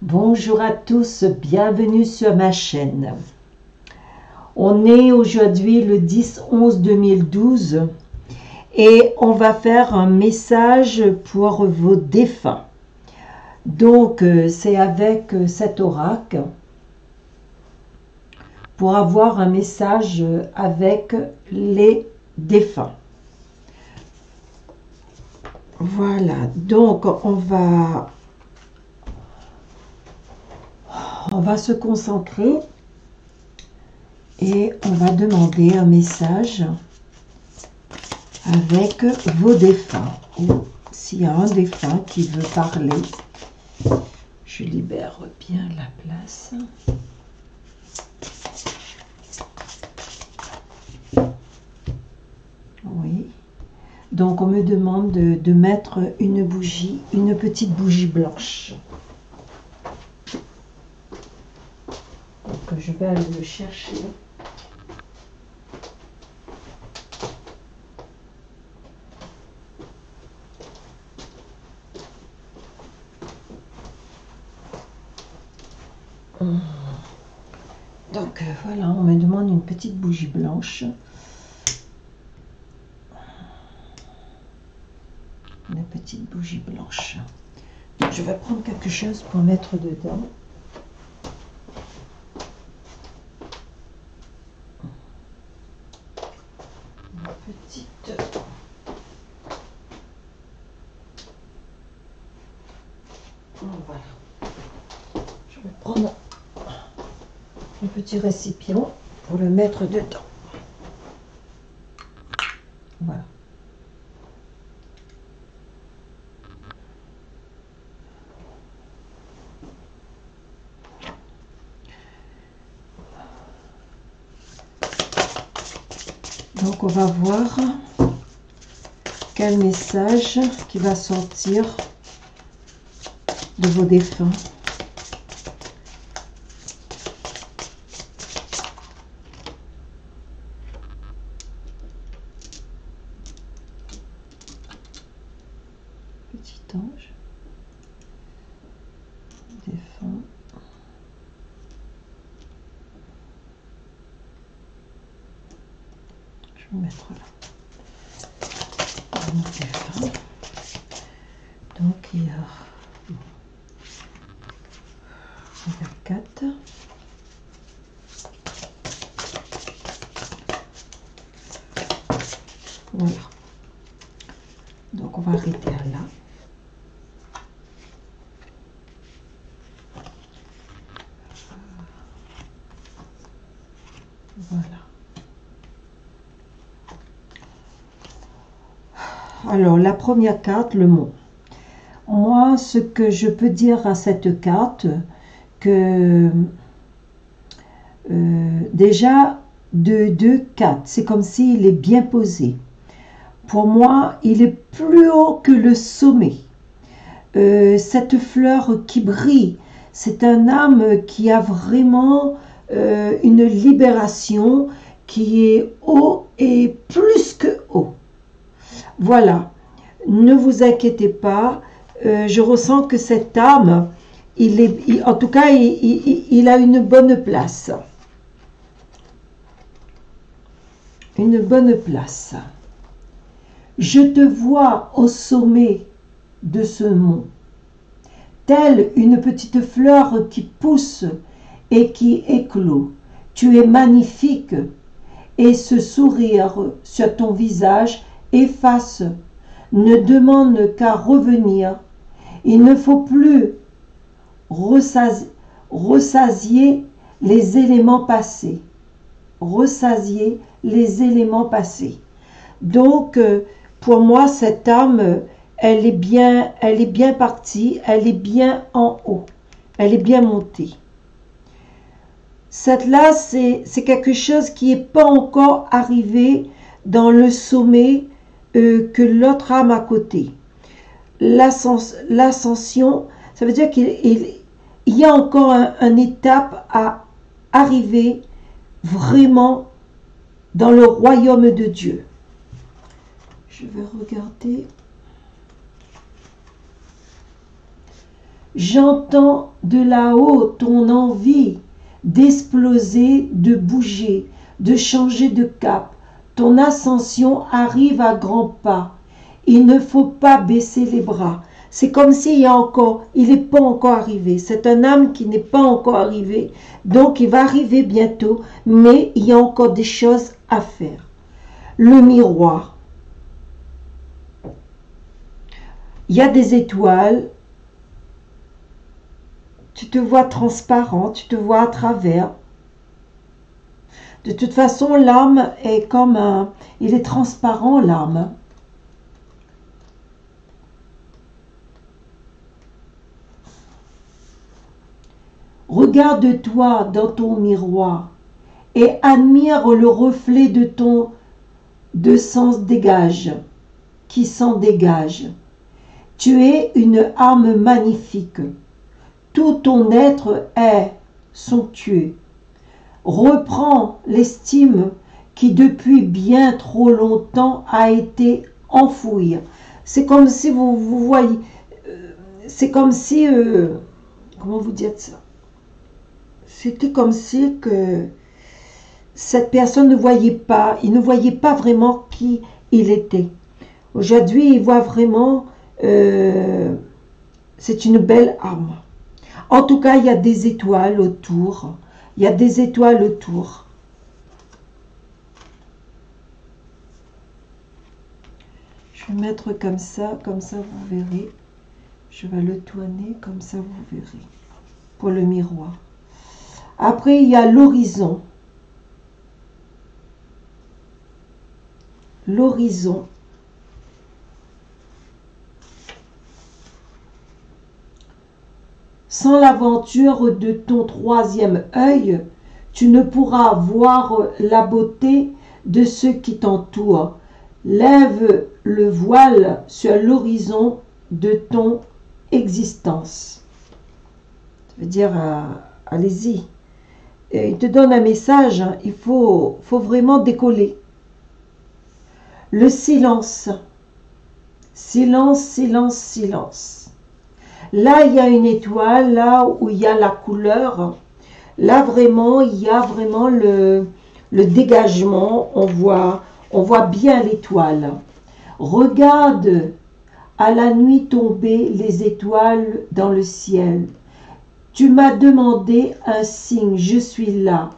Bonjour à tous, bienvenue sur ma chaîne. On est aujourd'hui le 10-11-2012 et on va faire un message pour vos défunts. Donc c'est avec cet oracle pour avoir un message avec les défunts. Voilà, donc on va se concentrer et on va demander un message avec vos défunts. Ou s'il y a un défunt qui veut parler, je libère bien la place. Oui. Donc on me demande de mettre une bougie, une petite bougie blanche. Donc je vais aller le chercher. Donc voilà, on me demande une petite bougie blanche. Une petite bougie blanche. Donc, je vais prendre quelque chose pour mettre dedans. Une petite... Voilà. Je vais prendre un petit récipient pour le mettre dedans. Voilà. Donc on va voir quel message qui va sortir de vos défunts. Petit ange, défunt. Je vais mettre là. Donc il y a 4. Voilà. Donc on va arrêter à là. Voilà. Alors, la première carte, le mot. Moi, ce que je peux dire à cette carte, que déjà, 2, 2, 4, c'est comme s'il est bien posé. Pour moi, il est plus haut que le sommet. Cette fleur qui brille, c'est un âme qui a vraiment une libération qui est haut et plus que haut. Voilà, ne vous inquiétez pas, je ressens que cette âme, en tout cas, il a une bonne place. Une bonne place. Je te vois au sommet de ce mont, telle une petite fleur qui pousse et qui éclot. Tu es magnifique et ce sourire sur ton visage efface, ne demande qu'à revenir. Il ne faut plus ressasier les éléments passés. Ressasier les éléments passés. Donc, pour moi, cette âme, elle est bien partie, elle est bien en haut, elle est bien montée. Cette-là, c'est quelque chose qui n'est pas encore arrivé dans le sommet que l'autre âme à côté. L'ascension, ça veut dire qu'il y a encore une étape à arriver vraiment dans le royaume de Dieu. Je vais regarder. J'entends de là-haut ton envie d'exploser, de bouger, de changer de cap. Ton ascension arrive à grands pas. Il ne faut pas baisser les bras. C'est comme s'il y a encore, il n'est pas encore arrivé. C'est un âme qui n'est pas encore arrivé. Donc il va arriver bientôt, mais il y a encore des choses à faire. Le miroir. Il y a des étoiles. Tu te vois transparent, tu te vois à travers. De toute façon, l'âme est comme un... Il est transparent, l'âme. Regarde-toi dans ton miroir et admire le reflet de sens dégage, qui s'en dégage. Tu es une âme magnifique. Tout ton être est somptueux. Reprends l'estime qui depuis bien trop longtemps a été enfouie. C'est comme si vous voyez, c'est comme si, comment vous dire ça? C'était comme si que cette personne ne voyait pas, il ne voyait pas vraiment qui il était. Aujourd'hui, il voit vraiment, c'est une belle âme. En tout cas, il y a des étoiles autour. Il y a des étoiles autour. Je vais mettre comme ça vous verrez. Je vais le tourner, comme ça vous verrez. Pour le miroir. Après, il y a l'horizon. L'horizon. Sans l'aventure de ton troisième œil, tu ne pourras voir la beauté de ce qui t'entoure. Lève le voile sur l'horizon de ton existence. Ça veut dire, allez-y. Il te donne un message, hein, il faut vraiment décoller. Le silence. Silence, silence, silence. Là, il y a une étoile, là où il y a la couleur. Là, vraiment, il y a vraiment le dégagement. On voit bien l'étoile. Regarde à la nuit tombée les étoiles dans le ciel. Tu m'as demandé un signe, je suis là.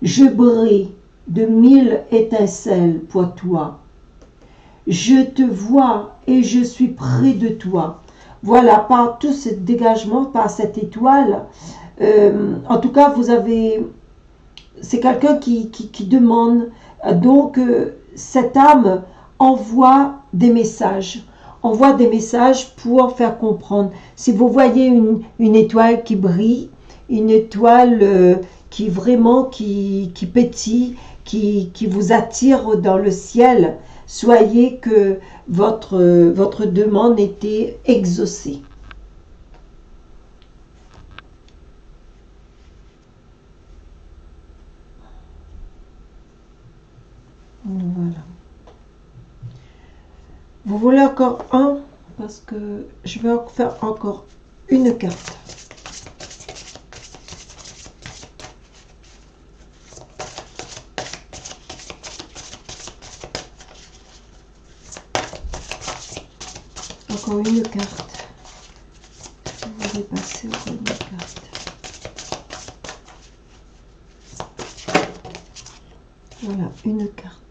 Je brille de 1000 étincelles pour toi. Je te vois et je suis près de toi. Voilà, par tout ce dégagement, par cette étoile, en tout cas, vous avez, c'est quelqu'un qui demande, donc cette âme envoie des messages pour faire comprendre. Si vous voyez une étoile qui brille, une étoile qui vraiment, qui pétille, qui vous attire dans le ciel, soyez que votre demande était exaucée. Voilà. Vous voulez encore un? Parce que je vais faire encore une carte. Encore une carte. Je vais passer encore une carte. Voilà, une carte.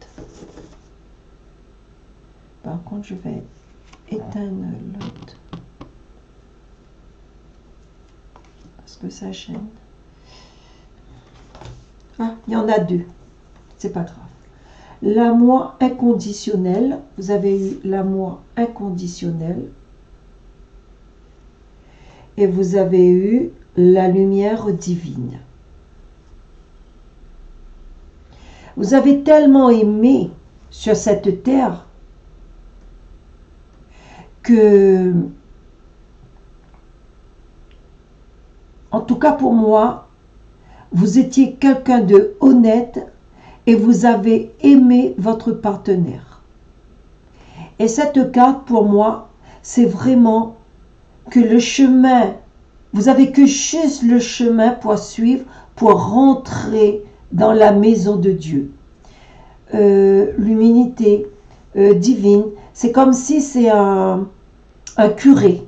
Par contre, je vais éteindre l'autre. Parce que ça gêne. Ah, il y en a deux. C'est pas grave. L'amour inconditionnel. Vous avez eu l'amour inconditionnel. Et vous avez eu la lumière divine. Vous avez tellement aimé sur cette terre que, en tout cas pour moi, vous étiez quelqu'un de honnête et vous avez aimé votre partenaire. Et cette carte, pour moi, c'est vraiment que le chemin, vous avez que juste le chemin pour suivre, pour rentrer dans la maison de Dieu. L'humilité divine, c'est comme si c'est un curé,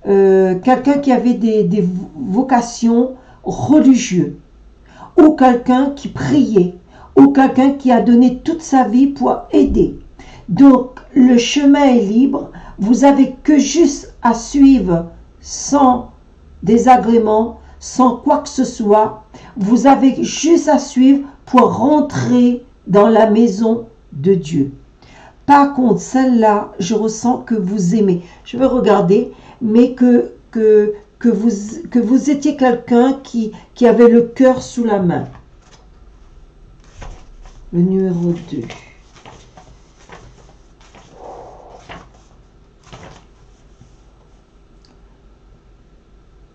quelqu'un qui avait des vocations religieuses, ou quelqu'un qui priait, ou quelqu'un qui a donné toute sa vie pour aider. Donc, le chemin est libre, vous avez que juste à suivre sans désagrément, sans quoi que ce soit. Vous avez juste à suivre pour rentrer dans la maison de Dieu. Par contre, celle-là, je ressens que vous aimez. Je vais regarder, mais que vous étiez quelqu'un qui avait le cœur sous la main. Le numéro 2.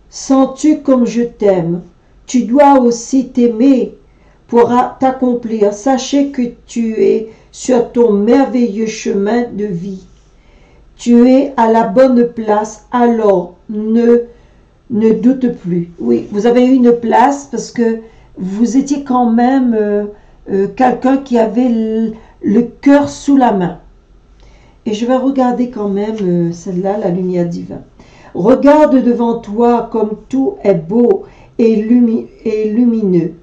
Sens-tu comme je t'aime? Tu dois aussi t'aimer pour t'accomplir. Sachez que tu es sur ton merveilleux chemin de vie. Tu es à la bonne place, alors ne doute plus. Oui, vous avez eu une place parce que vous étiez quand même quelqu'un qui avait le cœur sous la main. Et je vais regarder quand même celle-là, la lumière divine. Regarde devant toi comme tout est beau et lumineux.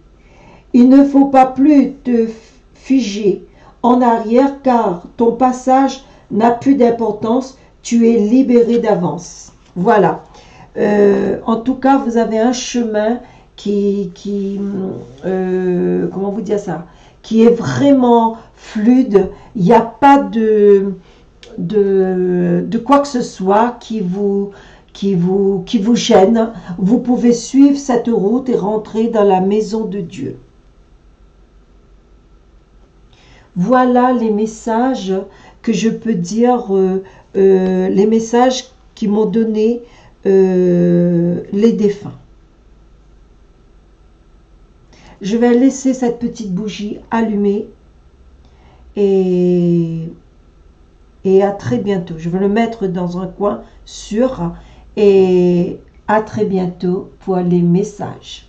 Il ne faut pas plus te figer en arrière car ton passage n'a plus d'importance, tu es libéré d'avance. Voilà. En tout cas, vous avez un chemin comment vous dire ça, qui est vraiment fluide. Il n'y a pas de quoi que ce soit qui vous gêne. Vous pouvez suivre cette route et rentrer dans la maison de Dieu. Voilà les messages que je peux dire, les messages qui m'ont donné les défunts. Je vais laisser cette petite bougie allumée et à très bientôt. Je vais le mettre dans un coin sûr et à très bientôt pour les messages.